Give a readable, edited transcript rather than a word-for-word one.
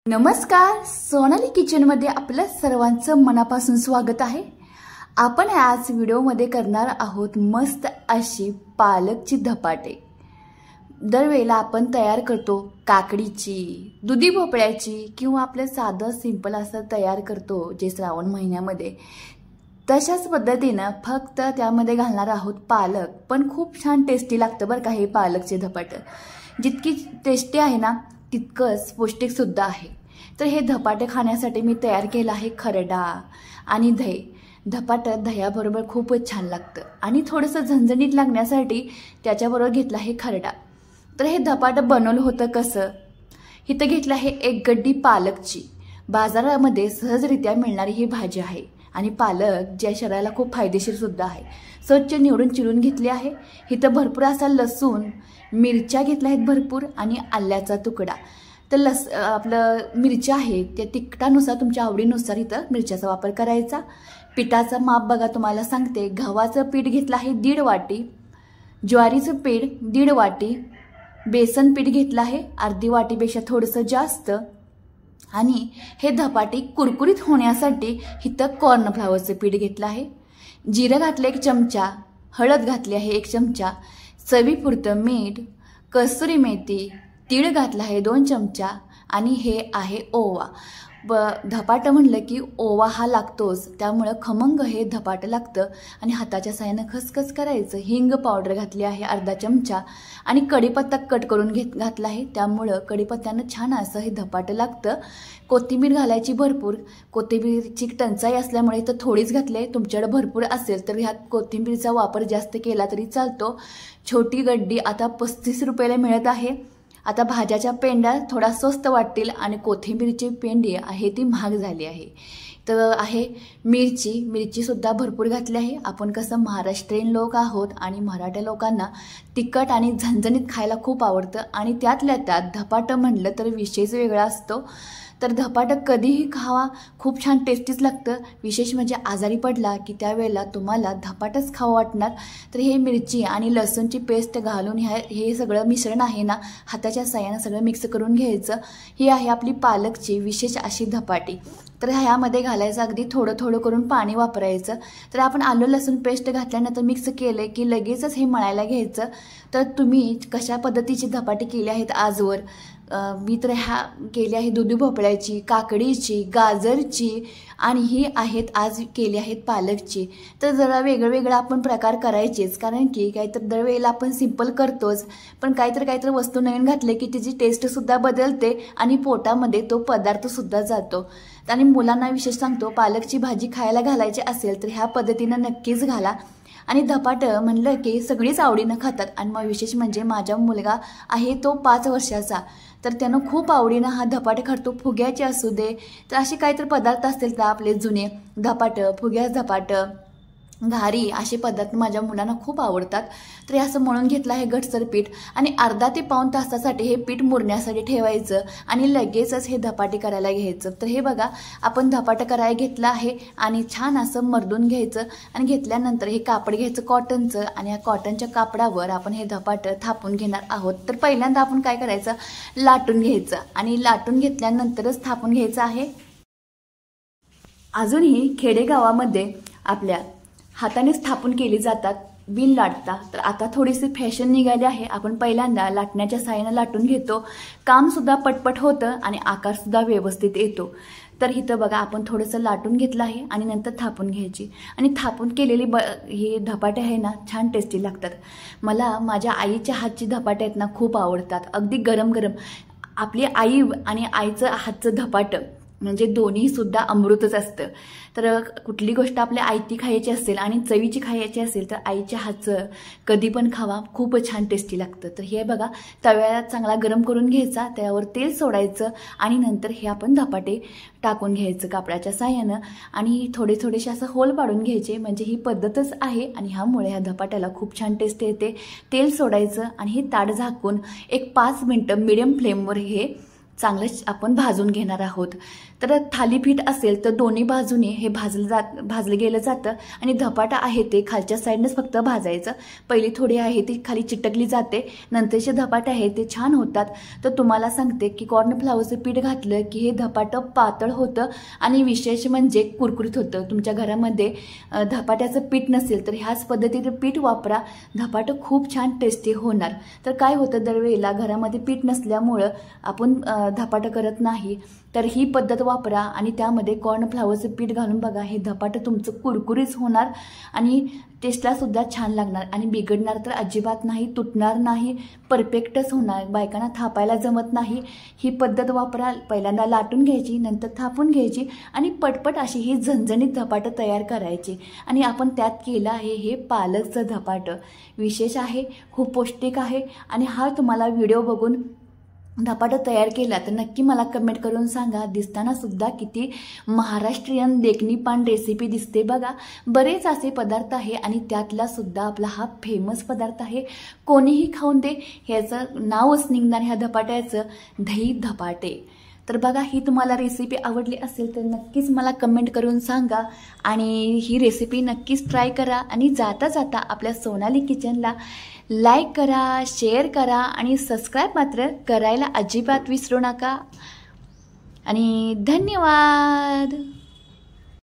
नमस्कार, सोनाली किचनमध्ये आपल्या सर्वांचं मनापासून स्वागत आहे। आपण आज व्हिडिओमध्ये करणार आहोत मस्त अशी पालकची धपाटे। दरवेळेला आपण तयार करतो काकडीची, दुधी भोपळ्याची किंवा आपलं साधं सिंपल असं तयार करतो जे श्रावण महिन्यामध्ये। तशाच पद्धतीने फक्त त्यामध्ये घालणार आहोत पालक, पण खूप छान टेस्टी लागतं बरं का हे पालकचे धपाटे। जितकी टेस्टी आहे ना तितकंच पौष्टिक सुद्धा आहे। तर हे धपाटे खाण्यासाठी मी तयार केला आहे खरडा आणि दही। धपाटं दह्याबरोबर खूपच छान लागतं आणि थोडंसं झणझणीत लागण्यासाठी त्याच्याबरोबर घेतला आहे खरडा। तर हे धपाटं बनवलं होतं कसं, इथं घेतलं आहे एक गड्डी पालकची। बाजारामध्ये सहजरित्या मिळणारी ही भाजी आहे आणि पालक ज्या शरीराला खूप फायदेशीर सुद्धा आहे। स्वच्छ निवडून चिरून घेतली आहे। इथं भरपूर असा लसूण, मिरच्या घेतल्या आहेत भरपूर आणि आल्याचा तुकडा। तर आपलं मिरच्या आहे त्या तिखटानुसार तुमच्या आवडीनुसार इथं मिरच्याचा वापर करायचा। पिठाचं माप बघा तुम्हाला सांगते। गव्हाचं पीठ घेतलं आहे 1.5 वाटी, ज्वारीचं पीठ 1.5 वाटी, बेसन पीठ घेतलं आहे अर्धी वाटीपेक्षा थोडंसं जास्त आणि हे धपाटे कुरकुरीत होण्यासाठी इथं कॉर्नफ्लावरचं पीठ घेतलं आहे। जिरं घातलं 1 चमचा, हळद घातली आहे 1 चमचा, चवीपुरतं मीठ, कसुरी मेथी, तीळ घातला आहे 2 चमचा आणि हे आहे ओवा। धपाटं म्हणलं की ओवा हा लागतोच, त्यामुळे खमंग हे धपाटं लागतं आणि हाताच्या साहाय्यानं खसखस करायचं। हिंग पावडर घातली आहे अर्धा चमचा आणि कढीपत्ता कट करून घातला आहे, त्यामुळे कढीपत्त्यानं छान असं हे धपाटं लागतं। कोथिंबीर घालायची भरपूर, कोथिंबीरची टंचाई असल्यामुळे तर थोडीच घातली आहे। तुमच्याकडे भरपूर असेल तर ह्यात कोथिंबीरचा वापर जास्त केला तरी चालतो। छोटी गड्डी आता 35 रुपयाला मिळत आहे। आता भाज्याच्या पेंड्या थोडा स्वस्त वाटतील आणि कोथिंबीरची पेंडी आहे ती महाग झाली आहे। तर आहे मिरची सुद्धा भरपूर घातली आहे। आपण कसं महाराष्ट्रीयन लोक आहोत आणि मराठी लोकांना तिखट आणि झणझणीत खायला खूप आवडतं आणि त्यातल्या त्यात धपाटं म्हणलं तर विशेष वेगळा असतो। तर धपाटं कधीही खावा, खूप छान टेस्टीच लागतं। विशेष म्हणजे आजारी पडला की त्यावेळेला तुम्हाला धपाटंच खावं वाटणार। तर हे मिरची आणि लसूणची पेस्ट घालून हे सगळं मिश्रण आहे ना हाताच्या साहाय्यानं सगळं मिक्स करून घ्यायचं। ही आहे आपली पालकची विशेष अशी धपाटी। तर ह्यामध्ये घालायचं अगदी थोडं थोडं करून पाणी वापरायचं। तर आपण आलं लसूण पेस्ट घातल्यानंतर मिक्स केलं की लगेचच हे मळायला घ्यायचं। तर तुम्ही कशा पद्धतीची धपाटी केली आहेत आजवर, मी तर ह्या केली आहे दुधी भोपळ्याची, काकडीची, गाजरची आणि ही आहेत आज केली आहेत पालकची। तर जरा वेगळं आपण प्रकार करायचेच, कारण की काहीतरी दरवेळेला आपण सिंपल करतोच, पण काहीतरी वस्तू नवीन घातले की तिची टेस्टसुद्धा बदलते आणि पोटामध्ये तो पदार्थसुद्धा जातो। आणि मुलांना विशेष सांगतो, पालकची भाजी खायला घालायची असेल तर ह्या पद्धतीनं नक्कीच घाला। आणि धपाटं म्हणलं की सगळीच आवडीनं खातात आणि मग विशेष म्हणजे माझा मुलगा आहे तो 5 वर्षाचा, तर त्यानं खूप आवडीनं हा धपाटे खातो। फुग्याचे असू दे तर असे काहीतरी पदार्थ असतील तर आपले जुने धपाटं, फुग्याचं धपाटं, घारी असे पदार्थ माझ्या मुलांना खूप आवडतात। तर हे असं मळून घेतलं आहे घटसर पीठ आणि अर्धा ते पाऊण तासासाठी हे पीठ मुरण्यासाठी ठेवायचं आणि लगेचच हे धपाटे करायला घ्यायचं। तर हे बघा आपण धपाटं करायला घेतलं आहे आणि छान असं मर्दून घ्यायचं आणि घेतल्यानंतर हे कापड घ्यायचं कॉटनचं आणि या कॉटनच्या कापडावर आपण हे धपाटं थापून घेणार आहोत। तर पहिल्यांदा आपण काय करायचं, लाटून घ्यायचं आणि लाटून घेतल्यानंतरच थापून घ्यायचं आहे। अजूनही खेडेगावामध्ये आपल्या हाताने स्थापन केली जातात बिन लाटता। तर आता थोडीशी फॅशन निघाली आहे, आपण पहिल्यांदा लाटण्याच्या साहाय्याने लाटून घेतो। कामसुद्धा पटपट होतं आणि आकारसुद्धा व्यवस्थित येतो। तर इथं बघा आपण थोडंसं लाटून घेतलं आहे आणि नंतर थापून घ्यायची आणि थापून केलेली हे धपाटे आहे ना छान टेस्टी लागतात। मला माझ्या आईच्या हातची धपाटे आहेत ना खूप आवडतात, अगदी गरम गरम। आपली आई आणि आईचं हातचं धपाटं म्हणजे दोन्ही सुद्धा अमृतच असतं। तर कुठली गोष्ट आपल्या आयती खायची असेल आणि चवीची खायची असेल तर आईच्या हातचं कधी पण खावा, खूप छान टेस्टी लागतं। तर हे बघा तव्याला चांगला गरम करून घ्यायचा, त्यावर तेल सोडायचं आणि नंतर हे आपण धपाटे टाकून घ्यायचं कापडाच्या साहाय्यानं आणि थोडेसे असं होल पाडून घ्यायचे। म्हणजे ही पद्धतच आहे आणि ह्यामुळे ह्या धपाट्याला खूप छान टेस्ट येते। तेल सोडायचं आणि हे ताट झाकून एक 5 मिनिटं मीडियम फ्लेमवर हे चांगलं आपण भाजून घेणार आहोत। तर थालीपीठ असेल तर दोन्ही बाजूने हे भाजलं गेलं जातं आणि धपाटा आहे ते खालच्या साईडनेच फक्त भाजायचं। पहिली थोडी आहे ती खाली चिटकली जाते, नंतरचे धपाटे आहे ते छान होतात। तर तुम्हाला सांगते की कॉर्नफ्लॉवरचं पीठ घातलं की हे धपाटं पातळ होतं आणि विशेष म्हणजे कुरकुरीत होतं। तुमच्या घरामध्ये धपाट्याचं पीठ नसेल तर ह्याच पद्धतीने पीठ वापरा, धपाटं खूप छान टेस्टी होणार। तर काय होतं दरवेळेला घरामध्ये पीठ नसल्यामुळं आपण धपाटं करत नाही, तर ही पद्धत वापरा आणि त्यामध्ये कॉर्नफ्लॉवरचं पीठ घालून बघा, हे धपाटं तुमचं कुरकुरीत होणार आणि टेस्टला सुद्धा छान लागणार आणि बिघडणार तर अजिबात नाही, तुटणार नाही, परफेक्टच होणार। बायकांना थापायला जमत नाही, ही पद्धत वापरा। पहिल्यांदा लाटून घ्यायची, नंतर थापून घ्यायची आणि पटपट अशी ही झणझणीत धपाटं तयार करायची। आणि आपण त्यात केलं आहे हे पालकचं धपाटं, विशेष आहे, खूप पौष्टिक आहे। आणि हा तुम्हाला व्हिडिओ बघून धपाटा तयार केला तर नक्की मला कमेंट करून सांगा। दिसताना सुद्धा किती महाराष्ट्रीयन देखणी पान रेसिपी दिसते बघा। बरेच असे पदार्थ आहे आणि त्यातला सुद्धा आपला हा फेमस पदार्थ आहे, कोणीही खाऊन दे ह्याचं नावच निघणार ह्या धपाट्याचं, दही धपाटे। तर बघा, ही तुम्हाला रेसिपी आवडली असेल तर नक्कीच मला कमेंट करून सांगा आणि ही रेसिपी नक्कीच ट्राय करा। आणि जाता जाता आपल्या सोनाली किचनला लाईक करा, शेअर करा आणि सबस्क्राईब मात्र करायला अजिबात विसरू नका। आणि धन्यवाद।